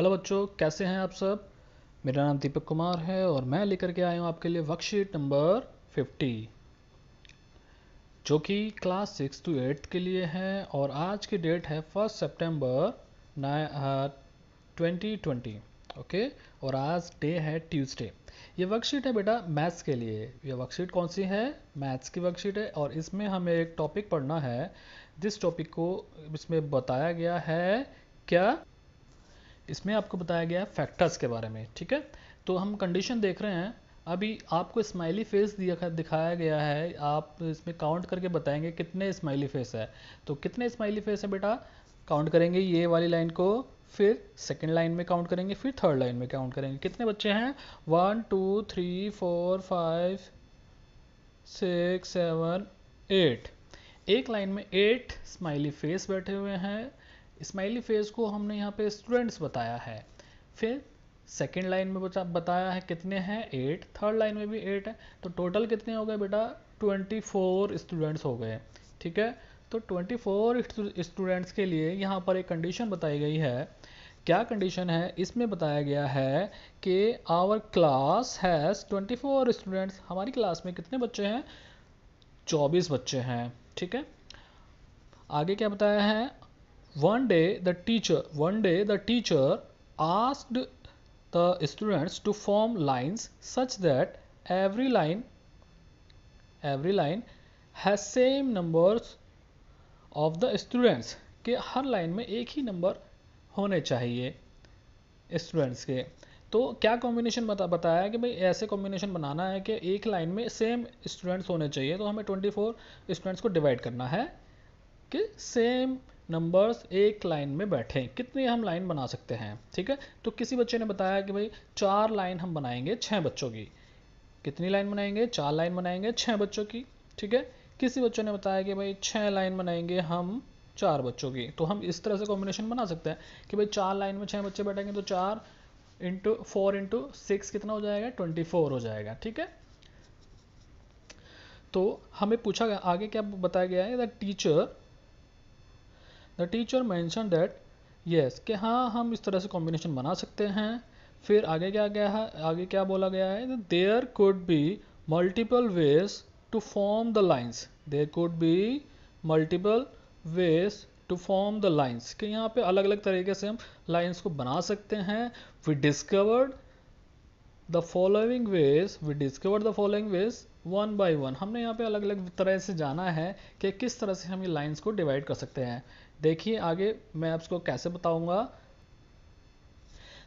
Hello बच्चों, कैसे हैं आप सब। मेरा नाम दीपक कुमार है और मैं लेकर के आया हूँ आपके लिए वर्कशीट नंबर 50 जो कि क्लास 6 to 8 के लिए है। और आज की डेट है 1 सितंबर 2020। ओके, और आज डे है ट्यूसडे। ये वर्कशीट है बेटा मैथ्स के लिए। ये वर्कशीट कौन सी है? मैथ्स की वर्कशीट है और इसमें हमें एक टॉपिक पढ़ना है। जिस टॉपिक को इसमें बताया गया है क्या, इसमें आपको बताया गया है फैक्टर्स के बारे में। ठीक है, तो हम कंडीशन देख रहे हैं। अभी आपको स्माइली फेस दिखाया गया है, आप इसमें काउंट करके बताएंगे कितने स्माइली फेस है। तो कितने स्माइली फेस है बेटा, काउंट करेंगे ये वाली लाइन को, फिर सेकंड लाइन में काउंट करेंगे, फिर थर्ड लाइन में काउंट करेंगे। कितने बच्चे हैं? 1 2 3 4 5 6 7 8। एक लाइन में 8 स्माइली फेस बैठे हुए हैं। स्माइली फेस को हमने यहाँ पे स्टूडेंट्स बताया है। फिर सेकेंड लाइन में बताया है कितने हैं? 8। थर्ड लाइन में भी 8 है। तो टोटल कितने हो गए बेटा? 24 स्टूडेंट्स हो गए। ठीक है, तो 24 स्टूडेंट्स के लिए यहाँ पर एक कंडीशन बताई गई है। क्या कंडीशन है? इसमें बताया गया है कि आवर क्लास हैज़ 24 स्टूडेंट्स। हमारी क्लास में कितने बच्चे हैं? 24 बच्चे हैं। ठीक है, आगे क्या बताया है? One day the teacher asked the students to form lines such that every line has same numbers of the students। कि हर लाइन में एक ही नंबर होने चाहिए स्टूडेंट्स के। तो क्या कॉम्बिनेशन बताया कि भाई ऐसे कॉम्बिनेशन बनाना है कि एक लाइन में सेम स्टूडेंट्स होने चाहिए। तो हमें 24 स्टूडेंट्स को डिवाइड करना है कि सेम नंबर्स एक लाइन में बैठे। कितनी हम लाइन बना सकते हैं? ठीक है, तो किसी बच्चे ने बताया कि भाई 4 लाइन हम बनाएंगे 6 बच्चों की। कितनी लाइन बनाएंगे? 4 लाइन बनाएंगे 6 बच्चों की। ठीक है, किसी बच्चों ने बताया कि भाई 6 लाइन बनाएंगे हम 4 बच्चों की। तो हम इस तरह से कॉम्बिनेशन बना सकते हैं कि भाई 4 लाइन में 6 बच्चे बैठेंगे तो 4 इंटू 4 इंटू 6 कितना हो जाएगा? 24 हो जाएगा। ठीक है, तो हमें पूछा गया आगे क्या बताया गया है? The teacher mention that yes, कि हाँ हम इस तरह से कॉम्बिनेशन बना सकते हैं। फिर आगे क्या गया है? आगे क्या बोला गया है? There could be multiple ways to form the lines. There could be multiple ways to form the lines, कि यहाँ पे अलग अलग तरीके से हम लाइन्स को बना सकते हैं। We discovered the following ways one by one. हमने यहाँ पे अलग अलग तरह से जाना है कि किस तरह से हम ये लाइंस को डिवाइड कर सकते हैं। देखिए आगे मैं आपको कैसे बताऊंगा।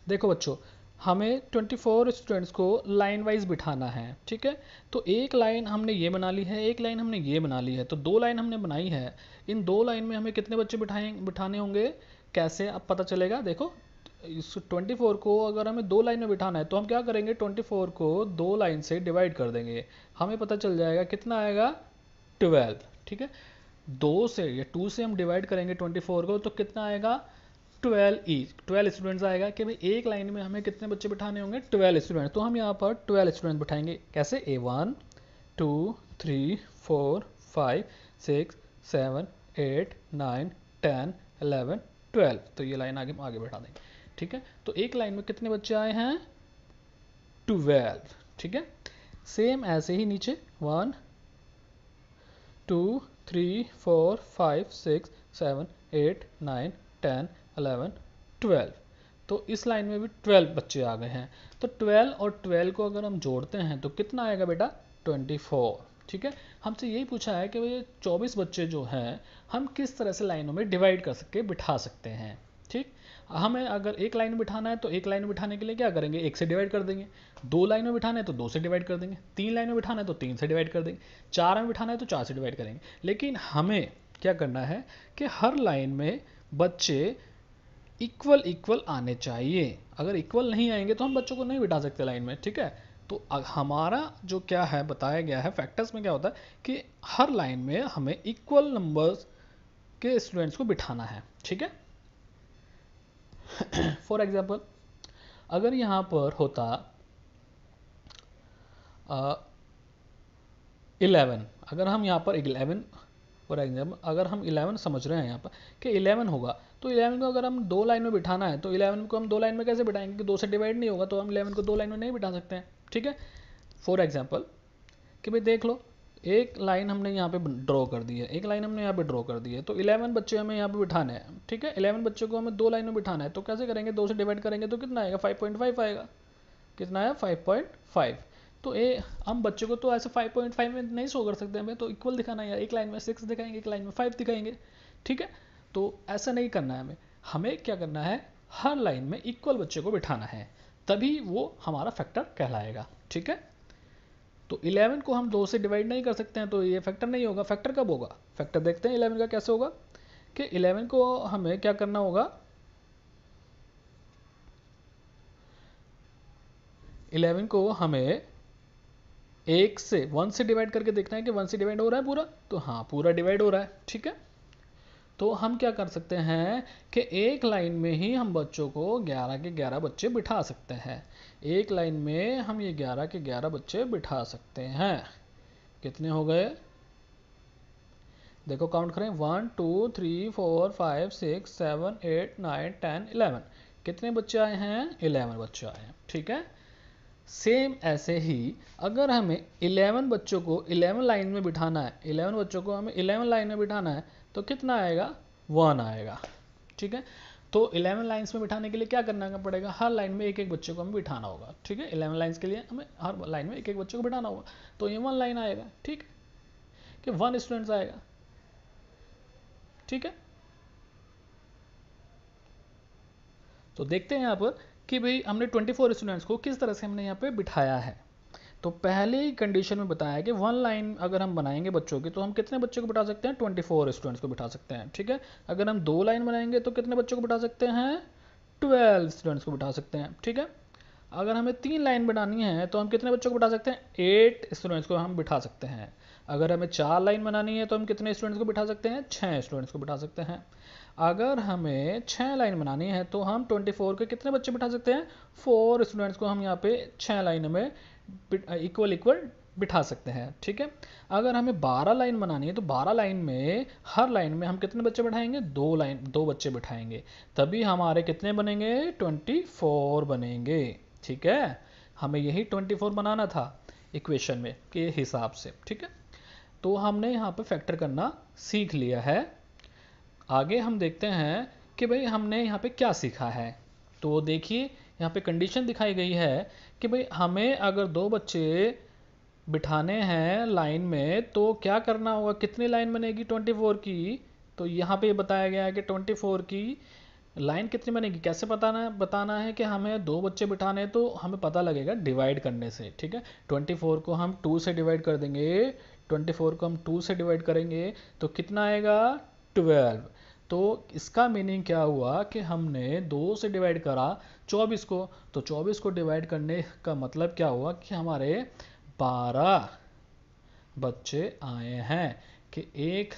देखो बच्चों, हमें 24 स्टूडेंट्स को लाइन वाइज बिठाना है। ठीक है, तो एक लाइन हमने ये बना ली है, एक लाइन हमने ये बना ली है, तो 2 लाइन हमने बनाई है। इन 2 लाइन में हमें कितने बच्चे बिठाने होंगे? कैसे अब पता चलेगा? देखो, इस 24 को अगर हमें 2 लाइन में बिठाना है तो हम क्या करेंगे? 24 को 2 लाइन से डिवाइड कर देंगे। हमें पता चल जाएगा कितना आएगा? 12। ठीक है, 2 से या 2 से हम डिवाइड करेंगे 24 को तो कितना आएगा? 12 ईच। 12 स्टूडेंट्स आएगा कि भाई एक लाइन में हमें कितने बच्चे बिठाने होंगे? 12 स्टूडेंट। तो हम यहाँ पर 12 स्टूडेंट बिठाएंगे। कैसे? A1 2 3 4 5 6 7 8 9 10 11 12। तो ये लाइन आगे आगे बैठा देंगे। ठीक है, तो एक लाइन में कितने बच्चे आए हैं? 12। ठीक है, सेम ऐसे ही नीचे 1 2 3 4 5 6 7 8 9 10 11 12। तो इस लाइन में भी 12 बच्चे आ गए हैं। तो 12 और 12 को अगर हम जोड़ते हैं तो कितना आएगा बेटा? 24। ठीक है, हमसे यही पूछा है कि भाई 24 बच्चे जो हैं हम किस तरह से लाइनों में डिवाइड कर सकते बिठा सकते हैं। ठीक, हमें अगर एक लाइन में बिठाना है तो एक लाइन में बिठाने के लिए क्या करेंगे? 1 से डिवाइड कर देंगे। 2 लाइन में बिठाना है तो 2 से डिवाइड कर देंगे। 3 लाइन में बिठाना है तो 3 से डिवाइड कर देंगे। 4 में बिठाना है तो 4 से डिवाइड करेंगे। लेकिन हमें क्या करना है कि हर लाइन में बच्चे इक्वल इक्वल आने चाहिए। अगर इक्वल नहीं आएंगे तो हम बच्चों को नहीं बिठा सकते लाइन में। ठीक है, तो हमारा जो क्या है बताया गया है फैक्टर्स में क्या होता है कि हर लाइन में हमें इक्वल नंबर्स के स्टूडेंट्स को बिठाना है। ठीक है, फॉर एग्जाम्पल अगर यहाँ पर होता 11, अगर हम यहाँ पर 11 फॉर एग्जाम्पल अगर हम 11 समझ रहे हैं यहाँ पर कि 11 होगा, तो 11 को अगर हम दो लाइन में बिठाना है तो 11 को हम दो लाइन में कैसे बिठाएंगे कि दो से डिवाइड नहीं होगा, तो हम 11 को दो लाइन में नहीं बिठा सकते हैं। ठीक है, फॉर एग्जाम्पल कि भाई देख लो, एक लाइन हमने यहाँ पे ड्रॉ कर दी है, एक लाइन हमने यहाँ पे ड्रॉ कर दी है, तो 11 बच्चे हमें यहाँ पे बिठाने हैं। ठीक है, 11 बच्चों को हमें दो लाइन में बिठाना है, तो कैसे करेंगे, दो से डिवाइड करेंगे तो कितना आएगा, 5.5 आएगा। कितना है, 5.5। तो हम बच्चों को तो ऐसे 5.5 में नहीं शो कर सकते, हमें तो इक्वल दिखाना है यार, एक लाइन में 6 दिखाएंगे, एक लाइन में 5 दिखाएंगे। ठीक है, तो ऐसा नहीं करना है हमें, हमें क्या करना है, हर लाइन में इक्वल बच्चे को बिठाना है, तभी वो हमारा फैक्टर कहलाएगा। ठीक है, तो 11 को हम 2 से डिवाइड नहीं कर सकते हैं, तो ये फैक्टर नहीं होगा। फैक्टर कब होगा, फैक्टर देखते हैं 11 का कैसे होगा, कि 11 को हमें क्या करना होगा, 11 को हमें 1 से डिवाइड करके देखना है कि 1 से डिवाइड हो रहा है पूरा, तो हाँ पूरा डिवाइड हो रहा है। ठीक है, तो हम क्या कर सकते हैं कि एक लाइन में ही हम बच्चों को 11 के 11 बच्चे बिठा सकते हैं, एक लाइन में हम ये 11 के 11 बच्चे बिठा सकते हैं। कितने हो गए, देखो काउंट करें, 1 2 3 4 5 6 7 8 9 10 11। कितने बच्चे आए हैं, 11 बच्चे आए हैं। ठीक है, सेम ऐसे ही अगर हमें 11 बच्चों को 11 लाइन में बिठाना है, 11 बच्चों को हमें 11 लाइन में बिठाना है, तो कितना आएगा, 1 आएगा। ठीक है, तो 11 लाइन्स में बिठाने के लिए क्या करना पड़ेगा, हर लाइन में एक एक बच्चे को हमें बिठाना होगा। ठीक है, 11 लाइन्स के लिए हमें हर लाइन में एक एक बच्चे को बिठाना होगा, तो ये 1 लाइन आएगा। ठीक है, कि 1 स्टूडेंट्स आएगा। ठीक है, तो देखते हैं यहाँ पर कि भाई हमने 24 स्टूडेंट्स को किस तरह से हमने यहाँ पे बिठाया है। तो पहले ही कंडीशन में बताया कि 1 लाइन अगर हम बनाएंगे बच्चों की, तो हम कितने बच्चों को बिठा सकते हैं, 24 स्टूडेंट्स को बिठा सकते हैं। ठीक है, अगर हम 2 लाइन बनाएंगे तो कितने बच्चों को बिठा सकते हैं, 12 स्टूडेंट्स को बिठा सकते हैं। ठीक है, अगर हमें 3 लाइन बनानी है तो हम कितने बच्चों को बिठा सकते हैं, 8 स्टूडेंट्स को हम बिठा सकते हैं। अगर हमें 4 लाइन बनानी है तो हम कितने स्टूडेंट्स को बिठा सकते हैं, 6 स्टूडेंट्स को बिठा सकते हैं। अगर हमें 6 लाइन बनानी है तो हम 24 के कितने बच्चे बिठा सकते हैं, 4 स्टूडेंट्स को हम यहाँ पे 6 लाइन में इक्वल इक्वल बिठा सकते हैं। ठीक है, अगर हमें 12 लाइन बनानी है तो 12 लाइन में हर लाइन में हम कितने बच्चे बिठाएंगे, 2 बच्चे बिठाएंगे, तभी हमारे कितने बनेंगे, 24 बनेंगे। ठीक है, हमें यही 24 बनाना था इक्वेशन में के हिसाब से। ठीक है, तो हमने यहाँ पे फैक्टर करना सीख लिया है। आगे हम देखते हैं कि भाई हमने यहाँ पे क्या सीखा है। तो देखिए यहाँ पे कंडीशन दिखाई गई है कि भाई हमें अगर 2 बच्चे बिठाने हैं लाइन में तो क्या करना होगा, कितनी लाइन बनेगी 24 की, तो यहाँ पे बताया गया है कि 24 की लाइन कितनी बनेगी, कैसे बताना है कि हमें 2 बच्चे बिठाने हैं, तो हमें पता लगेगा डिवाइड करने से। ठीक है, 24 को हम 2 से डिवाइड कर देंगे, 24 को हम 2 से डिवाइड करेंगे तो कितना आएगा, 12। तो इसका मीनिंग क्या हुआ कि हमने 2 से डिवाइड करा 24 को, तो 24 को डिवाइड करने का मतलब क्या हुआ कि हमारे 12 बच्चे आए हैं। कि एक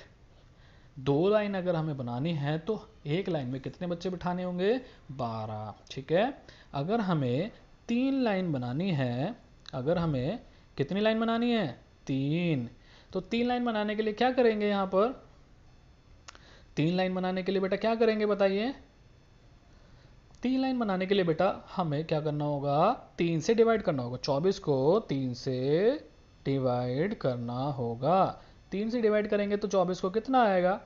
2 लाइन अगर हमें बनानी है तो एक लाइन में कितने बच्चे बिठाने होंगे, 12। ठीक है, अगर हमें 3 लाइन बनानी है, अगर हमें कितनी लाइन बनानी है, 3, तो 3 लाइन बनाने के लिए क्या करेंगे, यहाँ पर 3 लाइन बनाने के लिए बेटा क्या करेंगे बताइए, 3 लाइन बनाने के लिए बेटा हमें क्या करना होगा, 3 से डिवाइड करना होगा, 24 को 3 से डिवाइड करना होगा। 3 से डिवाइड करेंगे तो 24 को कितना आएगा,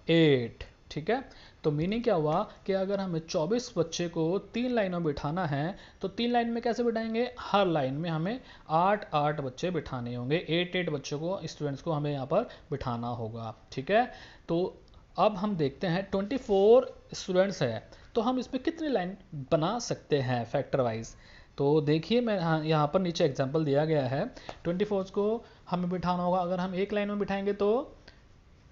8। ठीक है, तो मीनिंग क्या हुआ कि अगर हमें 24 बच्चे को 3 लाइनों में बिठाना है तो 3 लाइन में कैसे बिठाएंगे, हर लाइन में हमें 8 बच्चे बिठाने होंगे, 8 बच्चों को स्टूडेंट्स को हमें यहाँ पर बिठाना होगा। ठीक है, तो अब हम देखते हैं 24 स्टूडेंट्स है तो हम इसमें कितनी लाइन बना सकते हैं फैक्टर वाइज। तो देखिए मैं यहाँ पर नीचे एग्जांपल दिया गया है, 24 को हमें बिठाना होगा, अगर हम एक लाइन में बिठाएंगे तो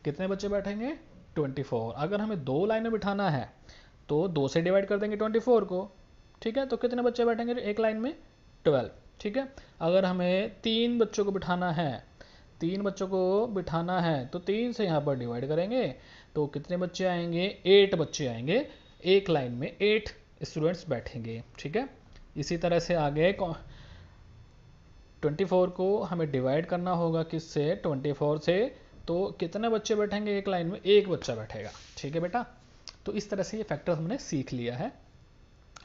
कितने बच्चे बैठेंगे, 24। अगर हमें 2 लाइन में बिठाना है तो 2 से डिवाइड कर देंगे 24 को। ठीक है, तो कितने बच्चे बैठेंगे एक लाइन में, 12। ठीक है, अगर हमें 3 बच्चों को बिठाना है, 3 बच्चों को बिठाना है तो 3 से यहाँ पर डिवाइड करेंगे तो कितने बच्चे आएंगे, 8 बच्चे आएंगे, एक लाइन में 8 स्टूडेंट्स बैठेंगे। ठीक है, इसी तरह से आगे 24 को हमें डिवाइड करना होगा किससे, 24 से, तो कितने बच्चे बैठेंगे एक लाइन में? एक बच्चा बैठेगा। ठीक है बेटा, तो इस तरह से ये फैक्टर हमने सीख लिया है।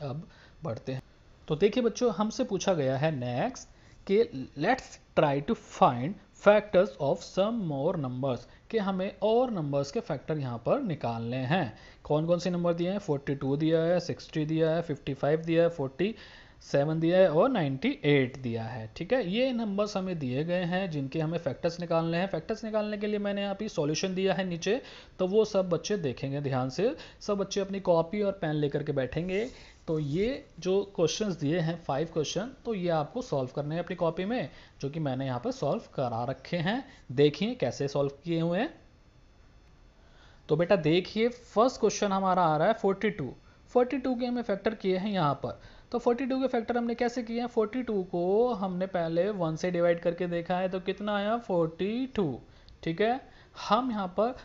अब बढ़ते हैं। तो देखिए बच्चों, हमसे पूछा गया है नेक्स्ट कि let's try to find factors of some more numbers, कि हमें और नंबर्स के फैक्टर यहाँ पर निकालने हैं। कौन कौन से नंबर दिए हैं? 42 दिया है, 60 दिया है, 55 दिया है, 47 दिया है और 98 दिया है। ठीक है, ये नंबर्स हमें दिए गए हैं जिनके हमें फैक्टर्स निकालने हैं। फैक्टर्स निकालने के लिए मैंने यहाँ पे सॉल्यूशन दिया है नीचे, तो वो सब बच्चे देखेंगे ध्यान से। सब बच्चे अपनी कॉपी और पेन लेकर के बैठेंगे। तो ये जो क्वेश्चंस दिए हैं 5 क्वेश्चन, तो ये आपको सॉल्व करने हैं अपनी कॉपी में, जो कि मैंने यहाँ पर सॉल्व करा रखे हैं। देखिए कैसे सॉल्व किए हुए हैं। तो बेटा देखिए, फर्स्ट क्वेश्चन हमारा आ रहा है 42। 42 के हमें फैक्टर किए हैं यहाँ पर। तो 42 के फैक्टर हमने कैसे किए हैं? 42 को हमने पहले 1 से डिवाइड करके देखा है, तो कितना आया? 42। ठीक है, हम यहाँ पर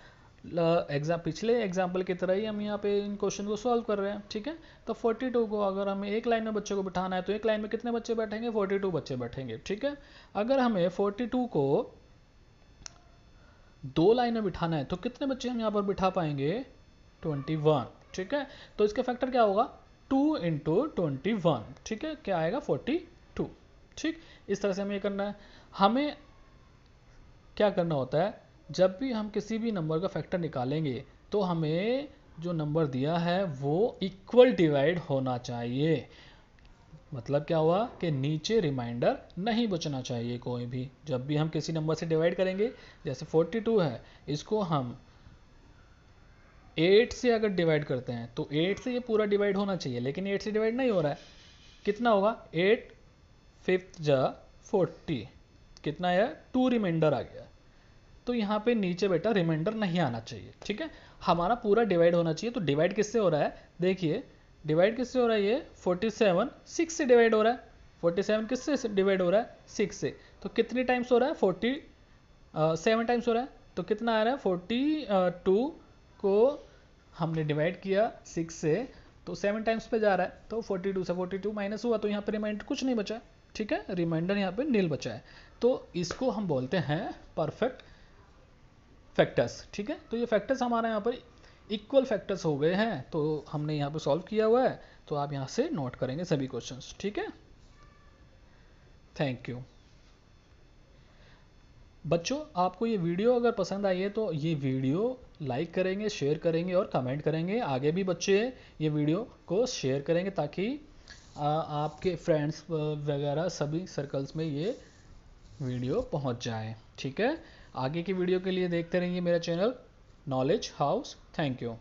पिछले एग्जाम्पल की तरह ही हम यहाँ पे इन क्वेश्चन को सॉल्व कर रहे हैं। ठीक है, तो 42 को अगर हमें एक लाइन में बच्चे को बिठाना है, तो एक लाइन में कितने बच्चे बैठेंगे? 42 बच्चे बैठेंगे। ठीक है, अगर हमें 42 को दो लाइन में बिठाना है, तो कितने बच्चे हम यहाँ पर बिठा पाएंगे? 21। ठीक है, तो इसका फैक्टर क्या होगा? 2 इंटू 21। ठीक है, क्या आएगा? 42। ठीक, इस तरह से हमें ये करना है। हमें क्या करना होता है, जब भी हम किसी भी नंबर का फैक्टर निकालेंगे, तो हमें जो नंबर दिया है वो इक्वल डिवाइड होना चाहिए। मतलब क्या हुआ कि नीचे रिमाइंडर नहीं बचना चाहिए कोई भी। जब भी हम किसी नंबर से डिवाइड करेंगे, जैसे 42 है, इसको हम 8 से अगर डिवाइड करते हैं, तो 8 से ये पूरा डिवाइड होना चाहिए, लेकिन 8 से डिवाइड नहीं हो रहा है। कितना होगा? 8 5 जा 40, कितना है? 2 रिमाइंडर आ गया। तो यहाँ पे नीचे बेटा रिमाइंडर नहीं आना चाहिए। ठीक है, हमारा पूरा डिवाइड होना चाहिए। तो डिवाइड किससे हो रहा है? देखिए डिवाइड किससे हो रहा है? ये 47 6 से डिवाइड हो रहा है। 47 किससे डिवाइड हो रहा है? 6 से। तो कितनी टाइम्स हो रहा है? 7 टाइम्स हो रहा है। तो कितना आ रहा है? 42 को हमने डिवाइड किया 6 से, तो 7 टाइम्स पे जा रहा है। तो 42 से 42 माइनस हुआ, तो यहाँ पे रिमाइंडर कुछ नहीं बचा है। ठीक है, रिमाइंडर यहाँ पे नील बचा है। तो इसको हम बोलते हैं परफेक्ट फैक्टर्स। ठीक है, तो ये फैक्टर्स हमारे यहाँ पर इक्वल फैक्टर्स हो गए हैं, तो हमने यहाँ पर सॉल्व किया हुआ है। तो आप यहाँ से नोट करेंगे सभी क्वेश्चंस। ठीक है, थैंक यू बच्चों। आपको ये वीडियो अगर पसंद आई है, तो ये वीडियो लाइक करेंगे, शेयर करेंगे और कमेंट करेंगे। आगे भी बच्चे ये वीडियो को शेयर करेंगे, ताकि आपके फ्रेंड्स वगैरह सभी सर्कल्स में ये वीडियो पहुंच जाए। ठीक है, आगे की वीडियो के लिए देखते रहिए मेरा channel knowledge house. Thank you.